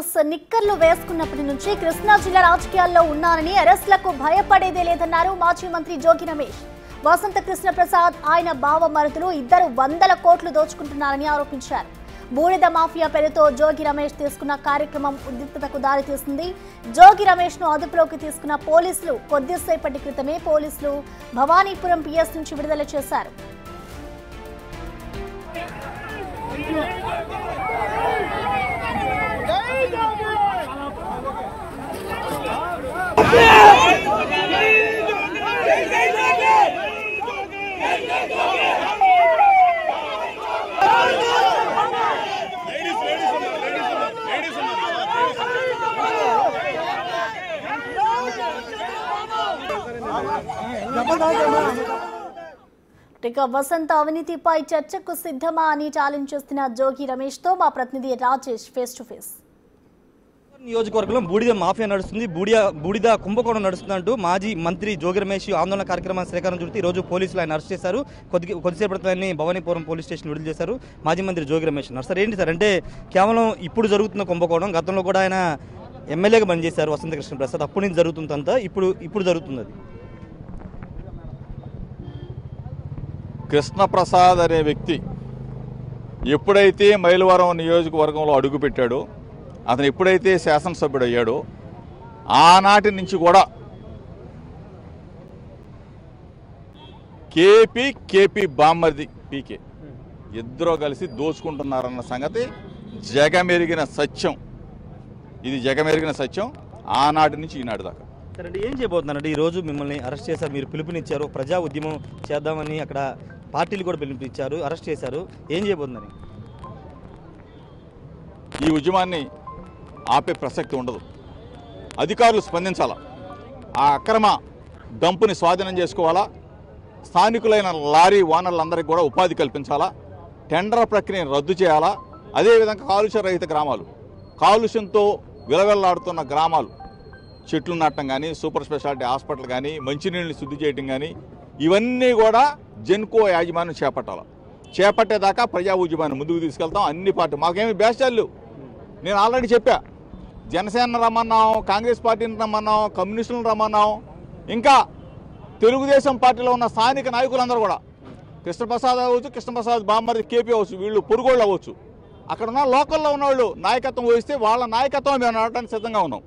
బోస్ నిక్కర్లు వేసుకున్నప్పటి నుంచి కృష్ణా జిల్లా రాజకీయాల్లో ఉన్నారని అరెస్టులకు భయపడేదే లేదన్నారు మాజీ మంత్రి జోగి రమేష్. వసంత కృష్ణ ప్రసాద్ ఆయన బావమరుదులు ఇద్దరు 100 కోట్లు దోచుకుంటున్నారని ఆరోపించారు. బూడిద మాఫియా పేరుతో జోగి రమేష్ తీసుకున్న కార్యక్రమం ఉద్రిక్తతకు దారితీసింది. జోగి రమేష్ ను అదుపులోకి తీసుకున్న పోలీసులు కొద్దిసేపటి క్రితమే భవానీపురం పిఎస్ నుంచి విడుదల చేశారు. వసంత అవినీతిపై చర్చకు సిద్ధమా అని ఛాలెంజ్ చేస్తున్న జోగి రమేష్ తో మా ప్రతినిధి రాజేష్ ఫేస్ టు ఫేస్. నియోజకవర్గంలో బూడిద మాఫియా నడుస్తుంది, బూడిద కుంభకోణం నడుస్తుందంటూ మాజీ మంత్రి జోగి రమేష్ ఆందోళన కార్యక్రమాన్ని శ్రీకారం చుడుతూ ఈ రోజు పోలీసులు ఆయన అరెస్ట్ చేశారు. కొద్దిసేపటి భవానీపురం పోలీస్ స్టేషన్ విడుదల చేశారు మాజీ మంత్రి జోగి రమేష్. సార్ ఏంటి సార్ అంటే కేవలం ఇప్పుడు జరుగుతున్న కుంభకోణం, గతంలో కూడా ఆయన ఎమ్మెల్యేగా పనిచేశారు వసంత కృష్ణ ప్రసాద్, అప్పటి నుంచి జరుగుతుందంతా ఇప్పుడు జరుగుతుంది. అది కృష్ణప్రసాద్ అనే వ్యక్తి ఎప్పుడైతే మైలవరం నియోజకవర్గంలో అడుగుపెట్టాడో, అతను ఎప్పుడైతే శాసనసభ్యుడు అయ్యాడో ఆనాటి నుంచి కూడా కేపీ బామ్మర్ది పీకే ఇద్దరూ కలిసి దోచుకుంటున్నారన్న సంగతి జగమెరిగిన సత్యం. ఇది జగమెరిగిన సత్యం ఆనాటి నుంచి ఈనాటి దాకా. సరే అంటే ఏం చేయబోతున్నారంటే ఈరోజు మిమ్మల్ని అరెస్ట్ చేశారు, మీరు పిలుపునిచ్చారు, ప్రజా ఉద్యమం చేద్దామని అక్కడ పార్టీలు కూడా పిలుపునిచ్చారు, అరెస్ట్ చేశారు, ఏం చేయబోతున్నారు? ఈ ఉద్యమాన్ని ఆపే ప్రసక్తి ఉండదు. అధికారులు స్పందించాలా, ఆ అక్రమ డంపుని స్వాధీనం చేసుకోవాలా, స్థానికులైన లారీ ఓనర్లందరికీ కూడా ఉపాధి కల్పించాలా, టెండర్ ప్రక్రియను రద్దు చేయాలా, అదేవిధంగా కాలుష్య రహిత గ్రామాలు, కాలుష్యంతో విలవెల్లాడుతున్న గ్రామాలు, చెట్లు నాటడం కానీ, సూపర్ స్పెషాలిటీ హాస్పిటల్ కానీ, మంచినీళ్ళని శుద్ధి చేయడం కానీ, ఇవన్నీ కూడా జెన్కో యాజమాన్యం చేపట్టేదాకా ప్రజా ఉద్యమాన్ని ముందుకు తీసుకెళ్తాం. అన్ని పార్టీ మాకేమి బేస్టాలు. నేను ఆల్రెడీ చెప్పా, జనసేన రమ్మన్నాం, కాంగ్రెస్ పార్టీని రమ్మన్నాం, కమ్యూనిస్టులను రమ్మన్నాం, ఇంకా తెలుగుదేశం పార్టీలో ఉన్న స్థానిక నాయకులందరూ కూడా, కృష్ణప్రసాద్ అవ్వచ్చు, కృష్ణప్రసాద్ బామ్మర్ది కేపీ అవ్వచ్చు, వీళ్ళు పొరుగోళ్ళు అవ్వచ్చు, అక్కడ ఉన్న లోకల్లో ఉన్నవాళ్ళు నాయకత్వం వహిస్తే వాళ్ళ నాయకత్వం మేము నడవడానికి సిద్ధంగా ఉన్నాం.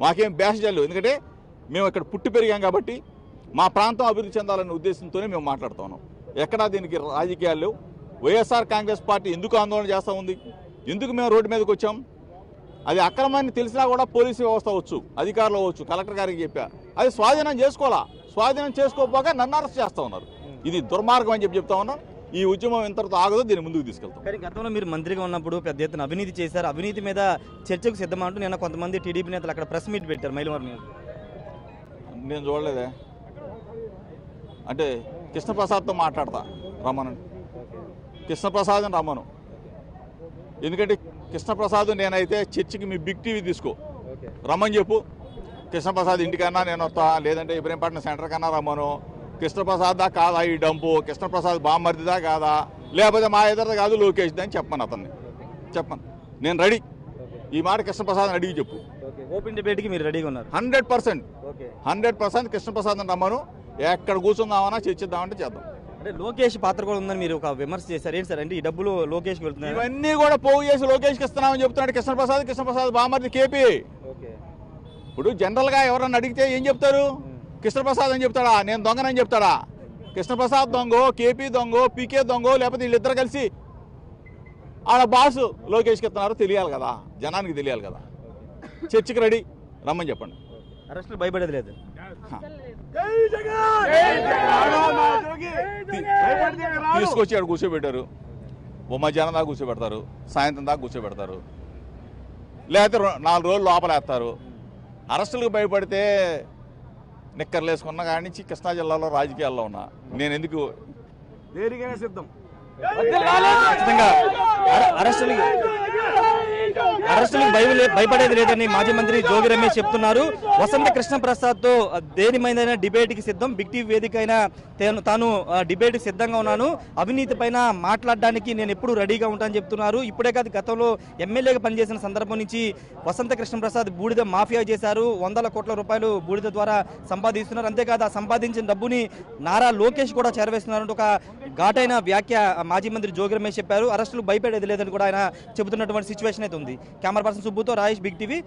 మాకేం బేస్టాలు. ఎందుకంటే మేము ఇక్కడ పుట్టి పెరిగాం కాబట్టి మా ప్రాంతం అభివృద్ధి చెందాలనే ఉద్దేశంతోనే మేము మాట్లాడుతూ ఉన్నాం. ఎక్కడా దీనికి రాజకీయాలు లేవు. వైఎస్ఆర్ కాంగ్రెస్ పార్టీ ఎందుకు ఆందోళన చేస్తూ ఉంది, ఎందుకు మేము రోడ్డు మీదకి వచ్చాం, అది అక్రమాన్ని తెలిసినా కూడా పోలీసు వ్యవస్థ అవ్వచ్చు, అధికారులు అవ్వచ్చు, కలెక్టర్ గారికి చెప్పా, అది స్వాధీనం చేసుకోవాలా. స్వాధీనం చేసుకోకపోక నన్ను అరెస్ట్ చేస్తూ ఉన్నారు. ఇది దుర్మార్గం అని చెప్తా ఉన్నాం. ఈ ఉద్యమం ఇంతటితో ఆగదు, దీన్ని ముందుకు తీసుకెళ్తాం. కానీ గతంలో మీరు మంత్రిగా ఉన్నప్పుడు పెద్ద ఎత్తున అవినీతి చేశారు, అవినీతి మీద చర్చకు సిద్ధమా అంటూ నిన్న కొంతమంది టీడీపీ నేతలు అక్కడ ప్రెస్ మీట్ పెట్టారు మైలవరం. నేను చూడలేదే. అంటే కృష్ణప్రసాద్తో మాట్లాడతా రమ్మను, కృష్ణప్రసాద్ని రమ్మను. ఎందుకంటే కృష్ణప్రసాద్ నేనైతే చర్చికి మీ బిగ్ టీవీ తీసుకో రమ్మని చెప్పు. కృష్ణప్రసాద్ ఇంటికన్నా నేను వస్తా, లేదంటే ఇబ్రహీంపట్నం సెంటర్ కన్నా రమ్మను. కృష్ణప్రసాద్ దా కాదా ఈ డంపు, కృష్ణప్రసాద్ బామ్మర్దిదా కాదా, లేకపోతే మా ఇద్దరిదా కాదు లోకేష్ దా అని చెప్పను. అతన్ని చెప్పను, నేను రెడీ. ఈ మాట కృష్ణప్రసాద్ని అడిగి చెప్పు. ఓపెన్ డిబేట్కి మీరు రెడీగా ఉన్నారు? 100% కృష్ణప్రసాద్ని రమ్మను. ఎక్కడ కూర్చుందామన్నా చర్చిద్దామంటే చేద్దాం. అంటే లోకేష్ పాత్ర కూడా ఉందని మీరు ఒక విమర్శ చేశారు. ఏంటి సార్ అంటే ఈ డబ్బులు లోకేష్కి వెళ్తున్నాయి, ఇవన్నీ కూడా పోగు చేసి లోకేష్కి ఇస్తున్నామని చెప్తున్నాడు కృష్ణప్రసాద్ బామ్మర్ది కేపీ. ఇప్పుడు జనరల్గా ఎవరన్నా అడిగితే ఏం చెప్తారు? కృష్ణప్రసాద్ అని చెప్తాడా, నేను దొంగనని చెప్తాడా? కృష్ణప్రసాద్ దొంగో, కేపీ దొంగో, పీకే దొంగో, లేకపోతే వీళ్ళిద్దరు కలిసి ఆడ బాసు లోకేష్కి ఇస్తున్నారు తెలియాలి కదా, జనానికి తెలియాలి కదా. చర్చికి రెడీ రమ్మని చెప్పండి. అరెస్టులు భయపడేది లేదు. తీసుకొచ్చి ఆడ కూర్చోబెట్టారు, ఓ మధ్యాహ్నం దాకా కూర్చోబెడతారు, సాయంత్రం దాకా కూర్చోబెడతారు, లేకపోతే 4 రోజులు లోపలేస్తారు. అరెస్టులకు భయపడితే నిక్కర్లు వేసుకున్న కాడి నుంచి కృష్ణా జిల్లాలో రాజకీయాల్లో ఉన్నా నేను ఎందుకు దేనికైనా సిద్ధం. అరెస్టులకు భయపడేది లేదని మాజీ మంత్రి జోగి రమేష్ చెప్తున్నారు. వసంత కృష్ణ ప్రసాద్ తో దేనిమైనా డిబేట్ కి సిద్ధం, బిగ్ టీవీ వేదిక అయినా తాను డిబేట్ సిద్ధంగా ఉన్నాను, అవినీతి పైన మాట్లాడడానికి నేను ఎప్పుడు రెడీగా ఉంటానని చెప్తున్నారు. ఇప్పుడే కాదు, గతంలో ఎమ్మెల్యేగా పనిచేసిన సందర్భం నుంచి వసంత కృష్ణ ప్రసాద్ బూడిద మాఫియా చేశారు, వందల కోట్ల రూపాయలు బూడిద ద్వారా సంపాదిస్తున్నారు. అంతేకాదు, ఆ సంపాదించిన డబ్బుని నారా లోకేష్ కూడా చేరవేస్తున్నారు. ఒక ఘాటైన వ్యాఖ్య మాజీ మంత్రి జోగి రమేష్ చెప్పారు. అరెస్టులు భయపడేది లేదని కూడా ఆయన చెబుతున్నటువంటి సిచ్యువేషన్ అయితే ఉంది. కెమెరా పర్సన్ సుబ్బుతో రాజేష్, బిగ్ టీవీ.